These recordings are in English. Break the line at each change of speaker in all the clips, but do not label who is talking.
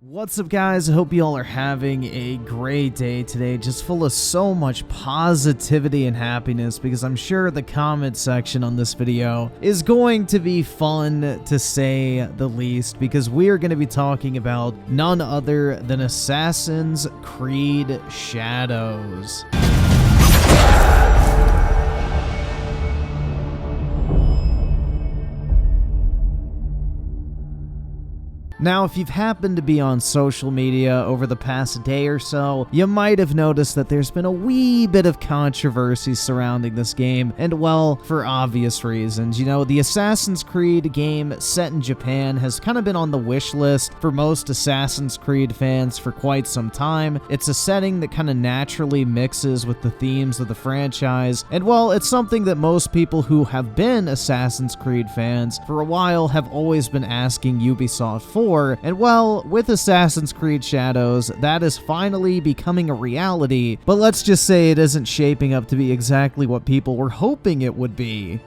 What's up, guys? I hope you all are having a great day today, just full of so much positivity and happiness, because I'm sure the comment section on this video is going to be fun, to say the least, because we are going to be talking about none other than Assassin's Creed Shadows. Now, if you've happened to be on social media over the past day or so, you might have noticed that there's been a wee bit of controversy surrounding this game, and well, for obvious reasons. You know, the Assassin's Creed game set in Japan has kind of been on the wish list for most Assassin's Creed fans for quite some time. It's a setting that kind of naturally mixes with the themes of the franchise, and well, it's something that most people who have been Assassin's Creed fans for a while have always been asking Ubisoft for. And well, with Assassin's Creed Shadows, that is finally becoming a reality, but let's just say it isn't shaping up to be exactly what people were hoping it would be.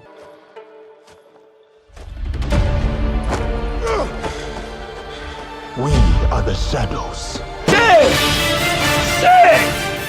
We are the Shadows.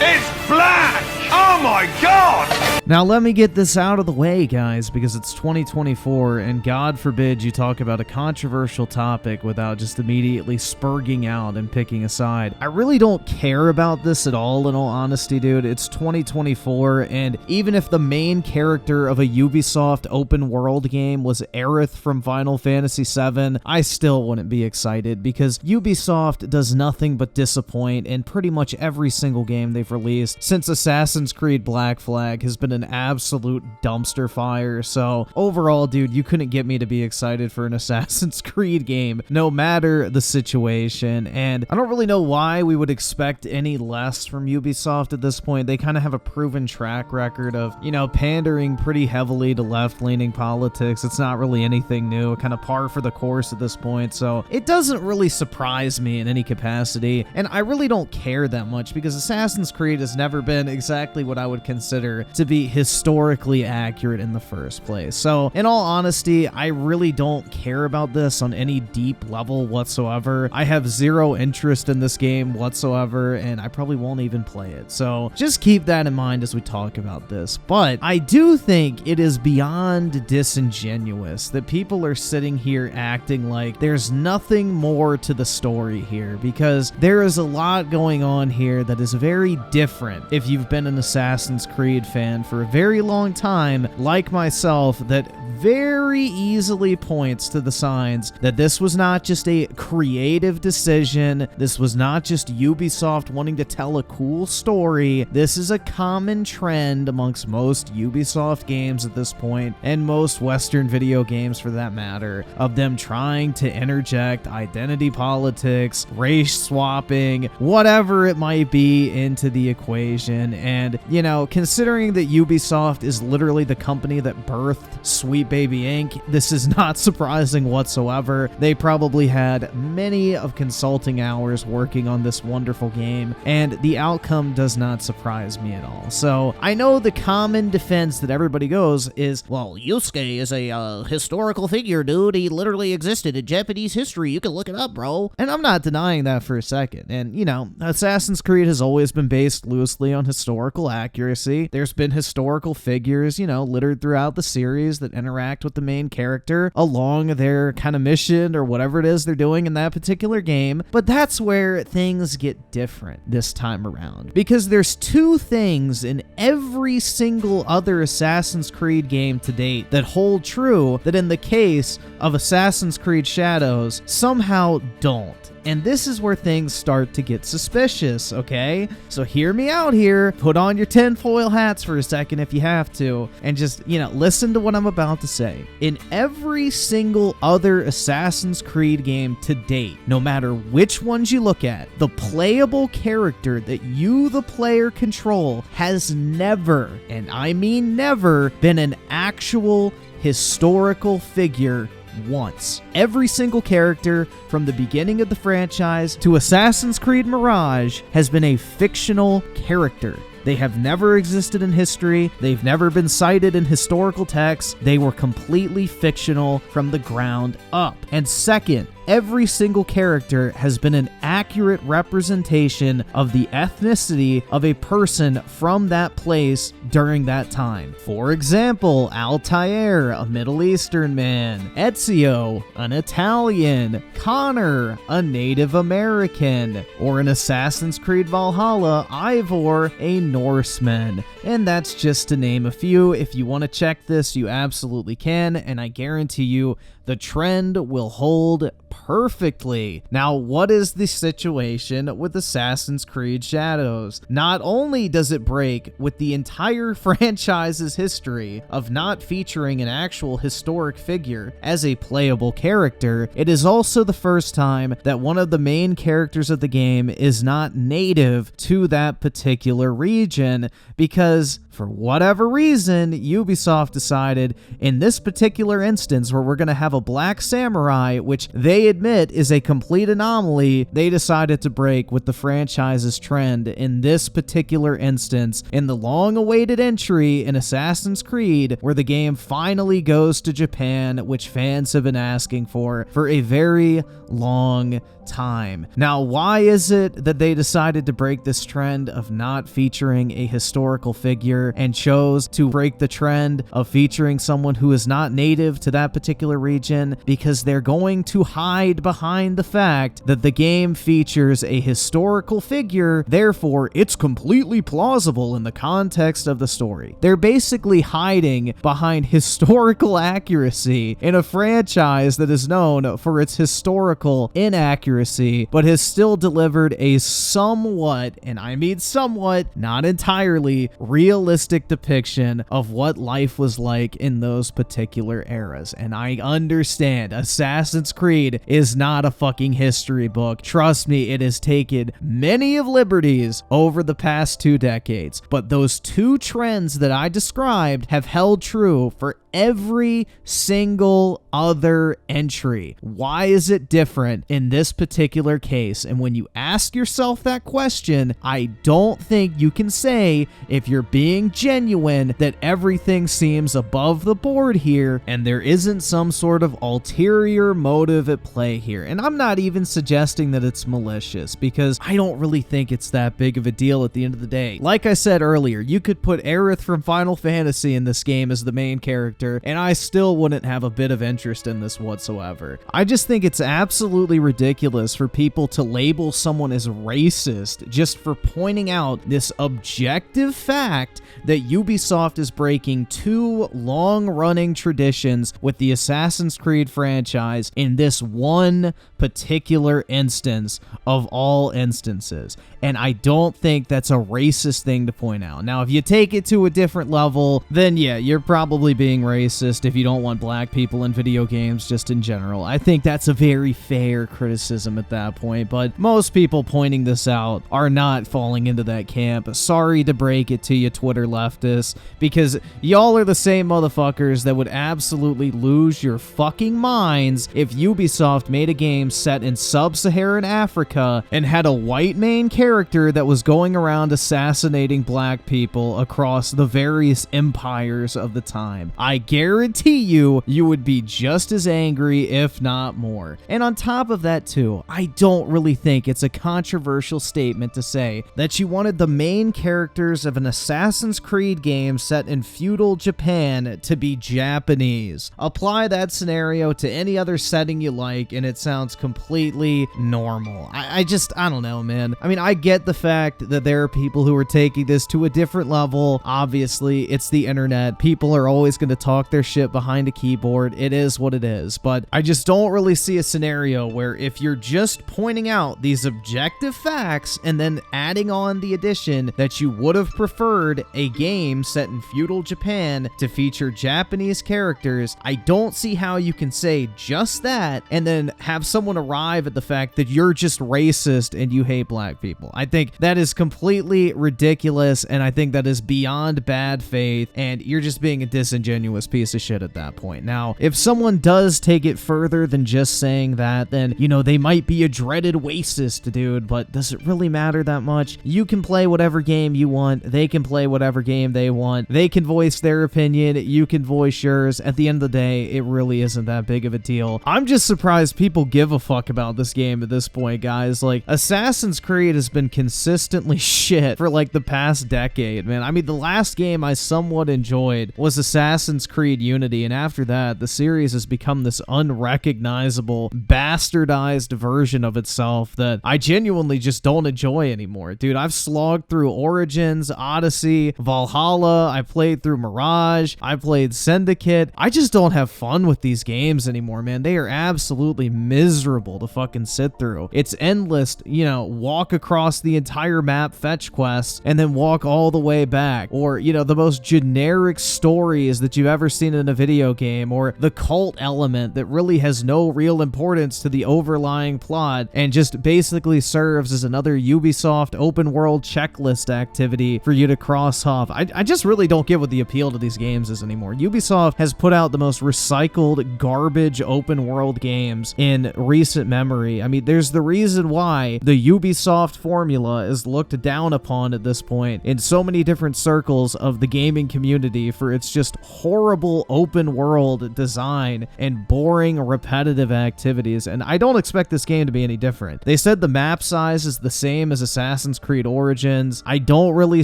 It's black! Oh my god!
Now let me get this out of the way, guys, because it's 2024, and God forbid you talk about a controversial topic without just immediately spurging out and picking a side. I really don't care about this at all, in all honesty, dude. It's 2024, and even if the main character of a Ubisoft open world game was Aerith from Final Fantasy VII, I still wouldn't be excited, because Ubisoft does nothing but disappoint in pretty much every single game they've released since Assassin's Creed Black Flag has been an absolute dumpster fire. So overall, dude, you couldn't get me to be excited for an Assassin's Creed game, no matter the situation. And I don't really know why we would expect any less from Ubisoft at this point. They kind of have a proven track record of, you know, pandering pretty heavily to left-leaning politics. It's not really anything new, kind of par for the course at this point. So it doesn't really surprise me in any capacity. And I really don't care that much, because Assassin's Creed has never been exactly what I would consider to be historically accurate in the first place. So in all honesty, I really don't care about this on any deep level whatsoever. I have zero interest in this game whatsoever, and I probably won't even play it. So just keep that in mind as we talk about this. But I do think it is beyond disingenuous that people are sitting here acting like there's nothing more to the story here, because there is a lot going on here that is very different if you've been an Assassin's Creed fan for a very long time, like myself, that very easily points to the signs that this was not just a creative decision, this was not just Ubisoft wanting to tell a cool story. This is a common trend amongst most Ubisoft games at this point, and most Western video games for that matter, of them trying to interject identity politics, race swapping, whatever it might be, into the equation. And, you know, considering that Ubisoft is literally the company that birthed Sweet Baby Inc., this is not surprising whatsoever. They probably had many of consulting hours working on this wonderful game, and the outcome does not surprise me at all. So I know the common defense that everybody goes is, well, Yasuke is a historical figure, dude. He literally existed in Japanese history. You can look it up, bro. And I'm not denying that for a second. And, you know, Assassin's Creed has always been based loosely on historical accuracy. There's been historical figures, you know, littered throughout the series that interact with the main character along their kind of mission or whatever it is they're doing in that particular game. But that's where things get different this time around, because there's two things in every single other Assassin's Creed game to date that hold true that in the case of Assassin's Creed Shadows somehow don't. And this is where things start to get suspicious, okay? So hear me out here. Put on your tinfoil hats for a second if you have to, and just, you know, listen to what I'm about to say. In every single other Assassin's Creed game to date, no matter which ones you look at, the playable character that you, the player, control has never, and I mean never, been an actual historical figure once. Every single character from the beginning of the franchise to Assassin's Creed Mirage has been a fictional character. They have never existed in history. They've never been cited in historical texts. They were completely fictional from the ground up. And second, every single character has been an accurate representation of the ethnicity of a person from that place during that time. For example, Altair, a Middle Eastern man, Ezio, an Italian, Connor, a Native American, or in Assassin's Creed Valhalla, Ivor, a Norseman. And that's just to name a few. If you want to check this, you absolutely can, and I guarantee you the trend will hold perfectly. Now, what is the situation with Assassin's Creed Shadows? Not only does it break with the entire franchise's history of not featuring an actual historic figure as a playable character, it is also the first time that one of the main characters of the game is not native to that particular region, because for whatever reason, Ubisoft decided in this particular instance where we're going to have a black samurai, which they admit is a complete anomaly, they decided to break with the franchise's trend in this particular instance in the long-awaited entry in Assassin's Creed, where the game finally goes to Japan, which fans have been asking for a very long time. Now, why is it that they decided to break this trend of not featuring a historical figure and chose to break the trend of featuring someone who is not native to that particular region? Because they're going to hide behind the fact that the game features a historical figure, therefore it's completely plausible in the context of the story. They're basically hiding behind historical accuracy in a franchise that is known for its historical inaccuracy, but has still delivered a somewhat, and I mean somewhat, not entirely, realistic depiction of what life was like in those particular eras. And I understand Assassin's Creed is not a fucking history book. Trust me, it has taken many of liberties over the past 2 decades, but those two trends that I described have held true for every single other entry. Why is it different in this particular case? And when you ask yourself that question, I don't think you can say, if you're being genuine, that everything seems above the board here and there isn't some sort of ulterior motive at play here. And I'm not even suggesting that it's malicious, because I don't really think it's that big of a deal at the end of the day. Like I said earlier, you could put Aerith from Final Fantasy in this game as the main character, and I still wouldn't have a bit of interest in this whatsoever. I just think it's absolutely ridiculous for people to label someone as racist just for pointing out this objective fact that Ubisoft is breaking 2 long-running traditions with the Assassin's Creed franchise in this one particular instance of all instances. And I don't think that's a racist thing to point out. Now, if you take it to a different level, then yeah, you're probably being racist if you don't want black people in video games just in general. I think that's a very fair criticism at that point, but most people pointing this out are not falling into that camp. Sorry to break it to you, Twitter leftists, because y'all are the same motherfuckers that would absolutely lose your fucking minds if Ubisoft made a game set in sub-Saharan Africa and had a white main character that was going around assassinating black people across the various empires of the time. I guarantee you would be just as angry, if not more. And on top of that too, I don't really think it's a controversial statement to say that you wanted the main characters of an Assassin's Creed game set in feudal Japan to be Japanese. Apply that scenario to any other setting you like and it sounds completely normal. I don't know, man. I mean, I get the fact that there are people who are taking this to a different level. Obviously, it's the internet. People are always going to talk their shit behind a keyboard. It is what it is. But I just don't really see a scenario where if you're just pointing out these objective facts and then adding on the addition that you would have preferred a game set in feudal Japan to feature Japanese characters, I don't see how you can say just that and then have someone arrive at the fact that you're just racist and you hate black people. I think that is completely ridiculous, and I think that is beyond bad faith, and you're just being a disingenuous continuous piece of shit at that point. Now, if someone does take it further than just saying that, then, you know, they might be a dreaded racist, dude, but does it really matter that much? You can play whatever game you want. They can play whatever game they want. They can voice their opinion. You can voice yours. At the end of the day, it really isn't that big of a deal. I'm just surprised people give a fuck about this game at this point, guys. Like, Assassin's Creed has been consistently shit for like the past decade, man. I mean, the last game I somewhat enjoyed was Assassin's Creed Unity, and after that, the series has become this unrecognizable, bastardized version of itself that I genuinely just don't enjoy anymore. Dude, I've slogged through Origins, Odyssey, Valhalla, I played through Mirage, I played Syndicate. I just don't have fun with these games anymore, man. They are absolutely miserable to fucking sit through. It's endless, you know, walk across the entire map, fetch quests, and then walk all the way back. Or, you know, the most generic stories that you've ever seen in a video game, or the cult element that really has no real importance to the overlying plot and just basically serves as another Ubisoft open world checklist activity for you to cross off. I just really don't get what the appeal to these games is anymore. Ubisoft has put out the most recycled garbage open world games in recent memory. I mean, there's the reason why the Ubisoft formula is looked down upon at this point in so many different circles of the gaming community for its just horrible open world design and boring repetitive activities, and I don't expect this game to be any different. They said the map size is the same as Assassin's Creed Origins. I don't really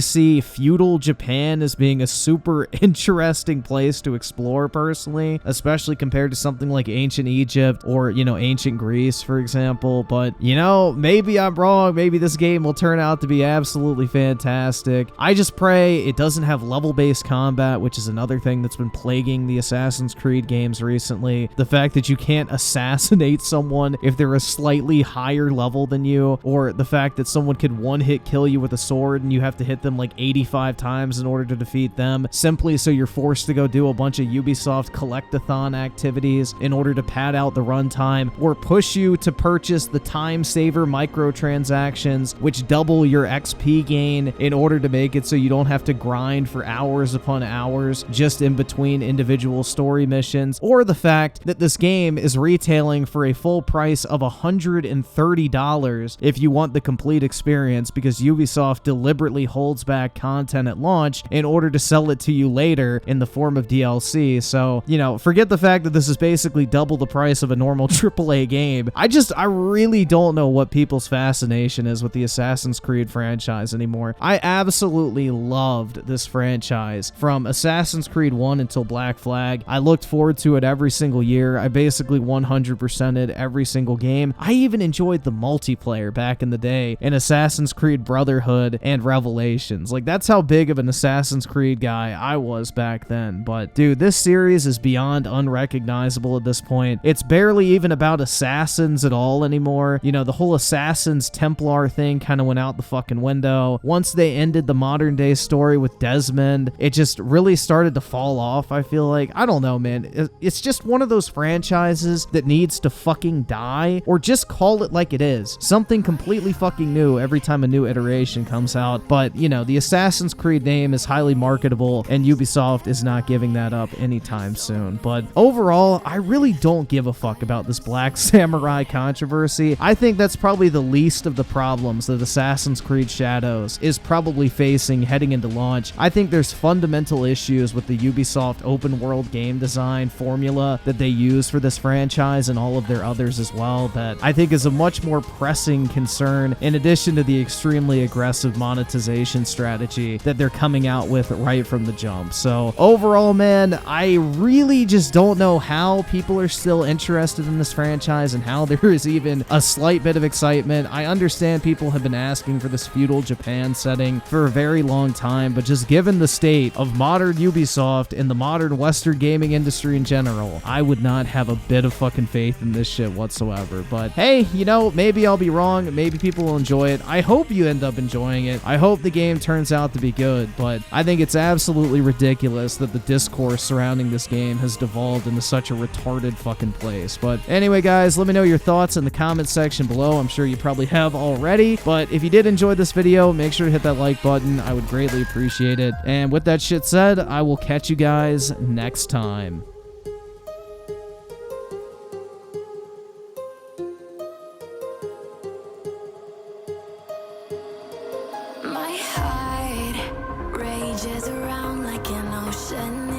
see feudal Japan as being a super interesting place to explore personally, especially compared to something like ancient Egypt or, you know, ancient Greece, for example. But, you know, maybe I'm wrong. Maybe this game will turn out to be absolutely fantastic. I just pray it doesn't have level-based combat, which is another thing that's been plaguing the Assassin's Creed games recently. The fact that you can't assassinate someone if they're a slightly higher level than you, or the fact that someone could one-hit kill you with a sword and you have to hit them like 85 times in order to defeat them, simply so you're forced to go do a bunch of Ubisoft collectathon activities in order to pad out the runtime, or push you to purchase the time saver microtransactions, which double your XP gain in order to make it so you don't have to grind for hours upon hours just in between individual story missions, or the fact that this game is retailing for a full price of $130 if you want the complete experience, because Ubisoft deliberately holds back content at launch in order to sell it to you later in the form of DLC. So, you know, forget the fact that this is basically double the price of a normal AAA game. I really don't know what people's fascination is with the Assassin's Creed franchise anymore. I absolutely loved this franchise from Assassin's Creed 1 until Black Flag. I looked forward to it every single year. I basically 100%ed every single game. I even enjoyed the multiplayer back in the day in Assassin's Creed Brotherhood and Revelations. Like, that's how big of an Assassin's Creed guy I was back then. But dude, this series is beyond unrecognizable at this point. It's barely even about assassins at all anymore. You know, the whole Assassins Templar thing kind of went out the fucking window. Once they ended the modern day story with Desmond, it just really started to fall off, I feel like. I don't know, man. It's just one of those franchises that needs to fucking die, or just call it like it is. Something completely fucking new every time a new iteration comes out. But, you know, the Assassin's Creed name is highly marketable, and Ubisoft is not giving that up anytime soon. But overall, I really don't give a fuck about this Black Samurai controversy. I think that's probably the least of the problems that Assassin's Creed Shadows is probably facing heading into launch. I think there's fundamental issues with the Ubisoft open world game design formula that they use for this franchise and all of their others as well that I think is a much more pressing concern, in addition to the extremely aggressive monetization strategy that they're coming out with right from the jump. So overall, man, I really just don't know how people are still interested in this franchise and how there is even a slight bit of excitement. I understand people have been asking for this feudal Japan setting for a very long time, but just given the state of modern Ubisoft and the modern Western gaming industry in general, I would not have a bit of fucking faith in this shit whatsoever. But hey, you know, maybe I'll be wrong. Maybe people will enjoy it. I hope you end up enjoying it. I hope the game turns out to be good, but I think it's absolutely ridiculous that the discourse surrounding this game has devolved into such a retarded fucking place. But anyway, guys, let me know your thoughts in the comment section below. I'm sure you probably have already, but if you did enjoy this video, make sure to hit that like button. I would greatly appreciate it. And with that shit said, I will catch you guys guys next time.
My heart rages around like an ocean